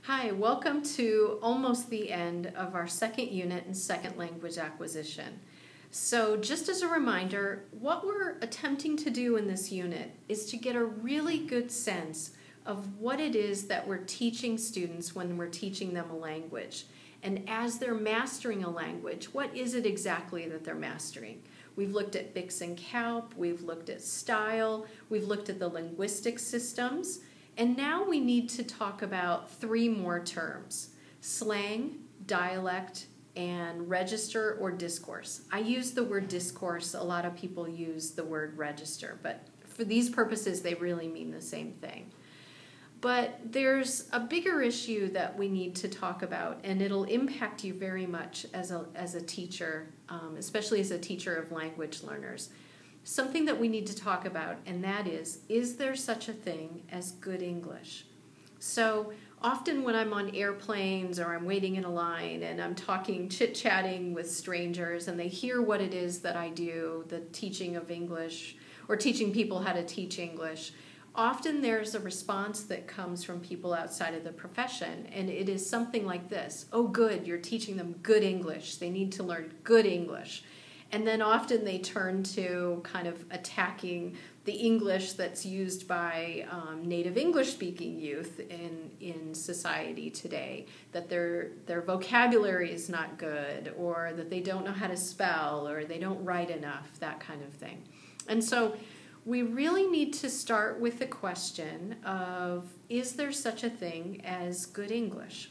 Hi, welcome to almost the end of our second unit in second language acquisition. So just as a reminder, what we're attempting to do in this unit is to get a really good sense of what it is that we're teaching students when we're teaching them a language. And as they're mastering a language, what is it exactly that they're mastering? We've looked at Bix and Calp, we've looked at style, we've looked at the linguistic systems, and now we need to talk about three more terms: slang, dialect, and register or discourse. I use the word discourse, a lot of people use the word register, but for these purposes they really mean the same thing. But there's a bigger issue that we need to talk about, and it'll impact you very much as a teacher, especially as a teacher of language learners. Something that we need to talk about, and that is there such a thing as good English? So often when I'm on airplanes or I'm waiting in a line and I'm talking, chit-chatting with strangers, and they hear what it is that I do, the teaching of English, or teaching people how to teach English, often there's a response that comes from people outside of the profession, and it is something like this: oh good, you're teaching them good English, they need to learn good English. And then often they turn to kind of attacking the English that's used by native English-speaking youth in society today, that their vocabulary is not good, or that they don't know how to spell, or they don't write enough, that kind of thing. And so we really need to start with the question of, is there such a thing as good English?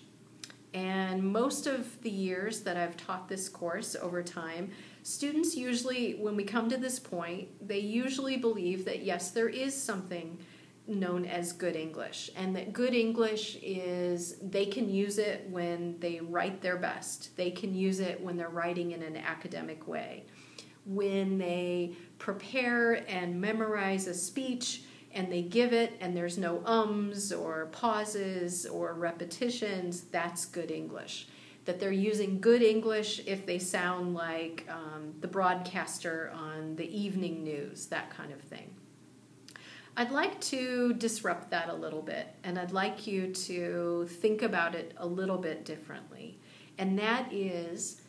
And most of the years that I've taught this course over time, students usually, when we come to this point, they usually believe that yes, there is something known as good English, and that good English is, they can use it when they write their best. They can use it when they're writing in an academic way. When they prepare and memorize a speech, and they give it, and there's no ums or pauses or repetitions, that's good English. That they're using good English if they sound like the broadcaster on the evening news, that kind of thing. I'd like to disrupt that a little bit, and I'd like you to think about it a little bit differently. And that is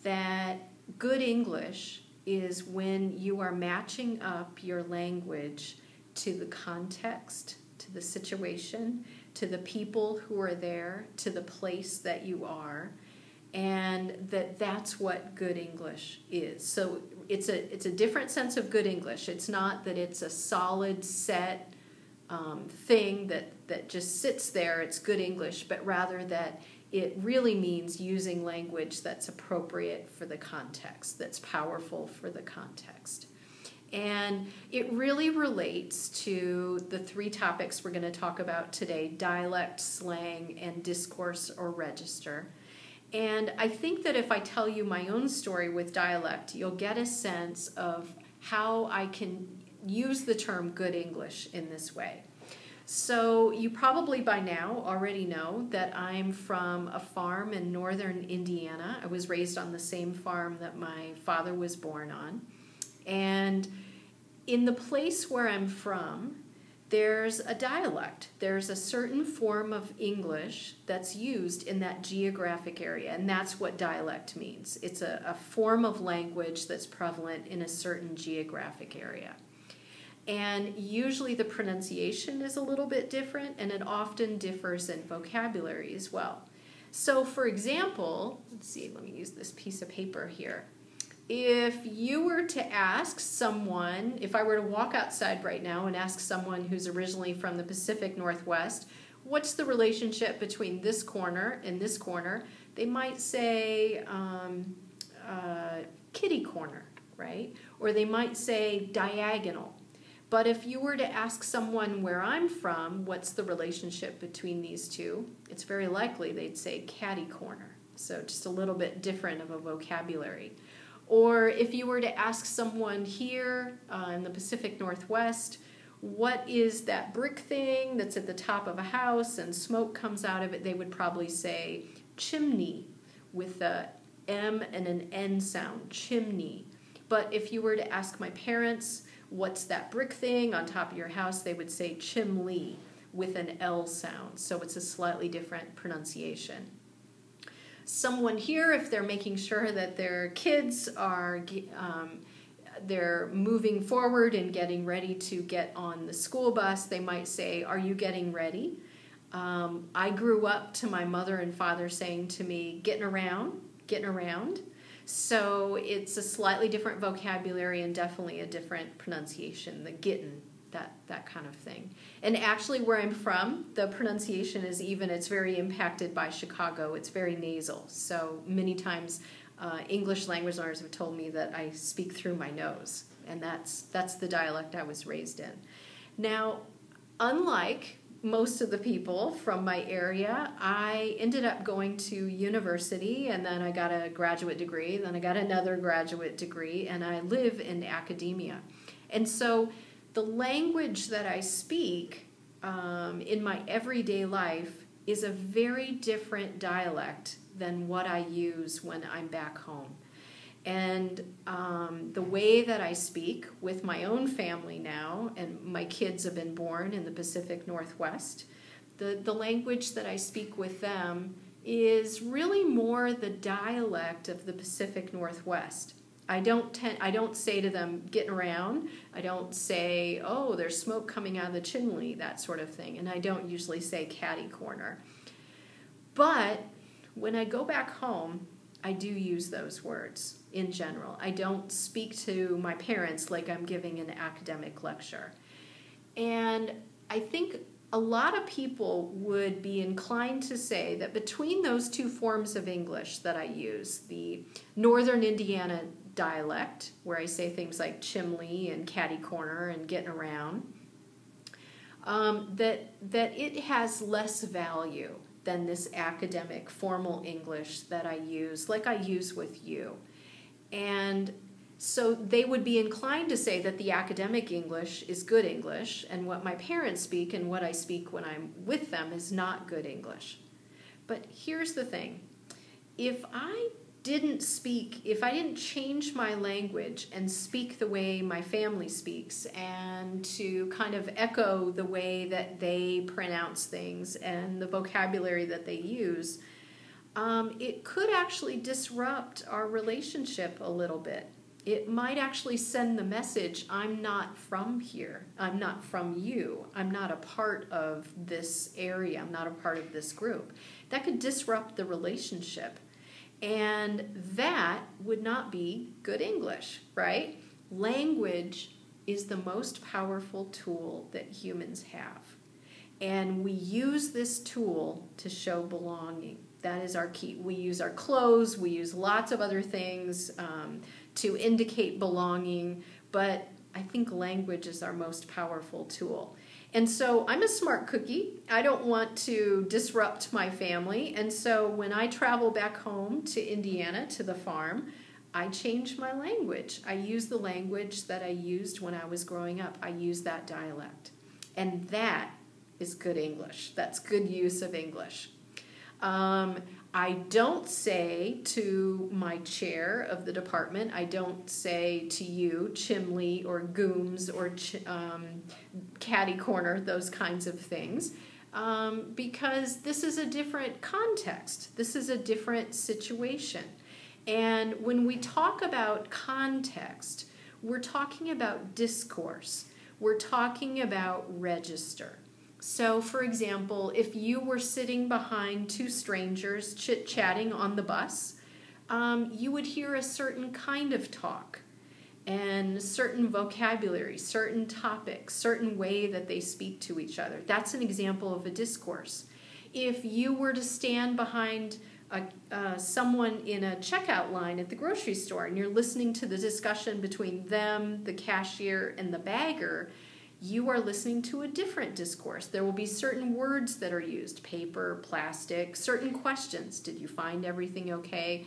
that good English is when you are matching up your language to the context, to the situation, to the people who are there, to the place that you are, and that's what good English is. So it's a different sense of good English. It's not that it's a solid set thing that just sits there, it's good English, but rather that it really means using language that's appropriate for the context, that's powerful for the context. And it really relates to the three topics we're going to talk about today: dialect, slang, and discourse or register. And I think that if I tell you my own story with dialect, you'll get a sense of how I can use the term good English in this way. So you probably by now already know that I'm from a farm in northern Indiana. I was raised on the same farm that my father was born on. And in the place where I'm from, there's a dialect. There's a certain form of English that's used in that geographic area, and that's what dialect means. It's a form of language that's prevalent in a certain geographic area. And usually the pronunciation is a little bit different, and it often differs in vocabulary as well. So for example, let's see, let me use this piece of paper here. If you were to ask someone, if I were to walk outside right now and ask someone who's originally from the Pacific Northwest, what's the relationship between this corner and this corner? They might say kitty corner, right? Or they might say diagonal. But if you were to ask someone where I'm from, what's the relationship between these two? It's very likely they'd say catty corner. So just a little bit different of a vocabulary. Or if you were to ask someone here in the Pacific Northwest, what is that brick thing that's at the top of a house and smoke comes out of it, they would probably say chimney with a M and an N sound, chimney. But if you were to ask my parents, what's that brick thing on top of your house, they would say chimney with an L sound, so it's a slightly different pronunciation. Someone here, if they're making sure that their kids are they're moving forward and getting ready to get on the school bus, they might say, "Are you getting ready?" I grew up to my mother and father saying to me, "Getting around, getting around." So it's a slightly different vocabulary and definitely a different pronunciation, the getting, that kind of thing. And actually where I'm from, the pronunciation is even, it's very impacted by Chicago. It's very nasal. So many times English language learners have told me that I speak through my nose, and that's the dialect I was raised in. Now, unlike most of the people from my area, I ended up going to university, and then I got a graduate degree, then I got another graduate degree, and I live in academia. And so the language that I speak in my everyday life is a very different dialect than what I use when I'm back home. And the way that I speak with my own family now, and my kids have been born in the Pacific Northwest, the language that I speak with them is really more the dialect of the Pacific Northwest. I don't say to them, "Getting around." I don't say, "Oh, there's smoke coming out of the chimney," that sort of thing. And I don't usually say "catty corner." But when I go back home, I do use those words in general. I don't speak to my parents like I'm giving an academic lecture. And I think a lot of people would be inclined to say that between those two forms of English that I use, the Northern Indiana dialect, where I say things like chimney and catty corner and getting around, that it has less value than this academic formal English that I use, like I use with you. And so they would be inclined to say that the academic English is good English, and what my parents speak and what I speak when I'm with them is not good English. But here's the thing. If I didn't change my language and speak the way my family speaks, and to kind of echo the way that they pronounce things and the vocabulary that they use, it could actually disrupt our relationship a little bit. It might actually send the message, "I'm not from here. I'm not from you. I'm not a part of this area. I'm not a part of this group." That could disrupt the relationship. And that would not be good English, right? Language is the most powerful tool that humans have. And we use this tool to show belonging. That is our key. We use our clothes, we use lots of other things to indicate belonging, but I think language is our most powerful tool. And so I'm a smart cookie. I don't want to disrupt my family. And so when I travel back home to Indiana, to the farm, I change my language. I use the language that I used when I was growing up. I use that dialect. And that is good English. That's good use of English. I don't say to my chair of the department, I don't say to you chimney or gooms or catty corner, those kinds of things, because this is a different context. This is a different situation. And when we talk about context, we're talking about discourse. We're talking about register. So, for example, if you were sitting behind two strangers chit-chatting on the bus, you would hear a certain kind of talk and certain vocabulary, certain topics, certain way that they speak to each other. That's an example of a discourse. If you were to stand behind someone in a checkout line at the grocery store and you're listening to the discussion between them, the cashier, and the bagger, you are listening to a different discourse. There will be certain words that are used, paper, plastic, certain questions. Did you find everything okay?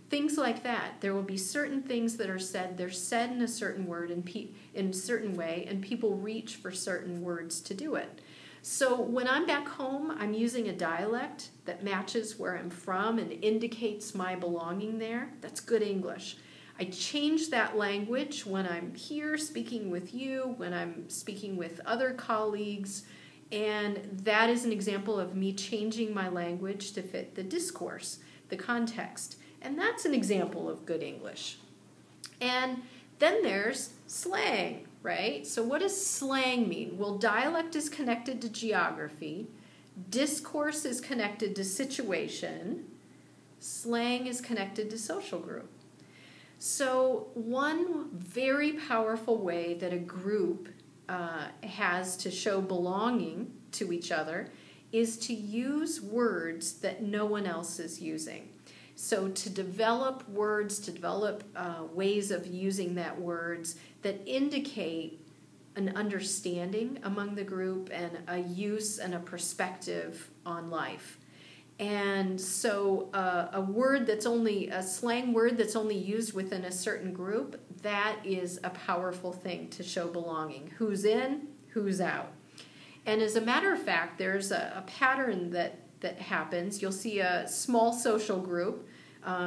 Things like that. There will be certain things that are said. They're said in a certain word in a certain way, and people reach for certain words to do it. So when I'm back home, I'm using a dialect that matches where I'm from and indicates my belonging there. That's good English. I change that language when I'm here speaking with you, when I'm speaking with other colleagues, And that is an example of me changing my language to fit the discourse, the context. And that's an example of good English. And then there's slang, right? So what does slang mean? Well, dialect is connected to geography. Discourse is connected to situation. Slang is connected to social group. So one very powerful way that a group has to show belonging to each other is to use words that no one else is using. So to develop words, to develop ways of using that words that indicate an understanding among the group and a use and a perspective on life. And so a slang word that's only used within a certain group, that is a powerful thing to show belonging. Who's in, who's out. And as a matter of fact, there's a pattern that happens. You'll see a small social group,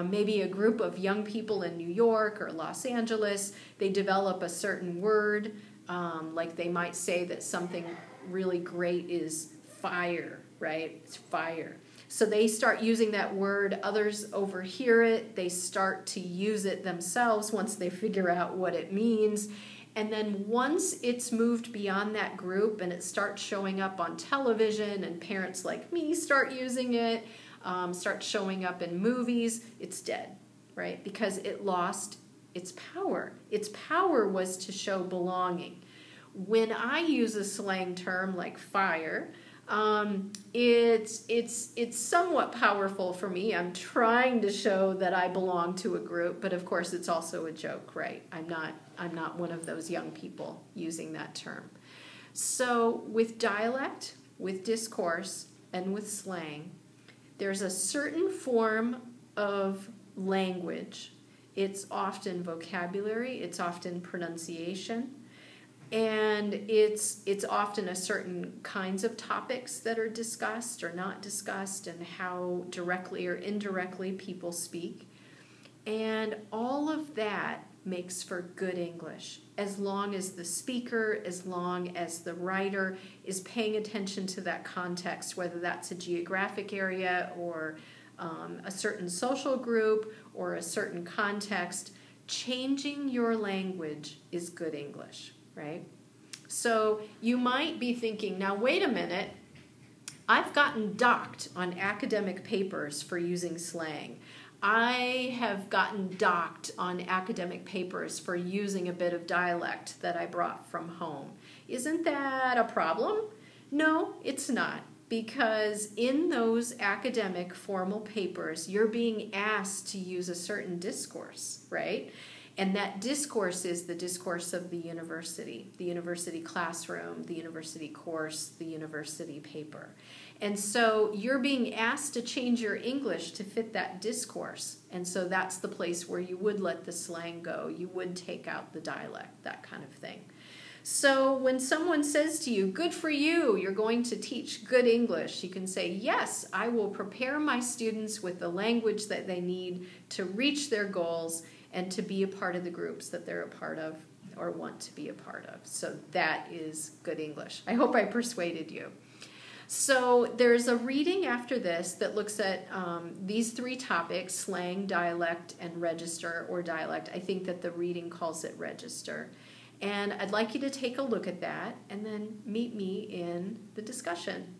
maybe a group of young people in New York or Los Angeles. They develop a certain word, like they might say that something really great is fire, right? It's fire. So they start using that word, others overhear it, they start to use it themselves once they figure out what it means. And then once it's moved beyond that group and it starts showing up on television and parents like me start using it, start showing up in movies, it's dead, right? Because it lost its power. Its power was to show belonging. When I use a slang term like fire, it's somewhat powerful for me. I'm trying to show that I belong to a group, but of course it's also a joke, right? I'm not one of those young people using that term. So with dialect, with discourse, and with slang, there's a certain form of language. It's often vocabulary, it's often pronunciation, and it's often a certain kinds of topics that are discussed or not discussed and how directly or indirectly people speak. And all of that makes for good English, as long as the speaker, as long as the writer is paying attention to that context, whether that's a geographic area or a certain social group or a certain context. Changing your language is good English. Right? So you might be thinking, now wait a minute, I've gotten docked on academic papers for using slang. I have gotten docked on academic papers for using a bit of dialect that I brought from home. Isn't that a problem? No, it's not, because in those academic formal papers, you're being asked to use a certain discourse, right? And that discourse is the discourse of the university classroom, the university course, the university paper. And so you're being asked to change your English to fit that discourse. And so that's the place where you would let the slang go. You would take out the dialect, that kind of thing. So when someone says to you, good for you, you're going to teach good English, you can say, yes, I will prepare my students with the language that they need to reach their goals and to be a part of the groups that they're a part of or want to be a part of. So that is good English. I hope I persuaded you. So there's a reading after this that looks at these three topics, slang, dialect, and register or dialect. I think that the reading calls it register. And I'd like you to take a look at that and then meet me in the discussion.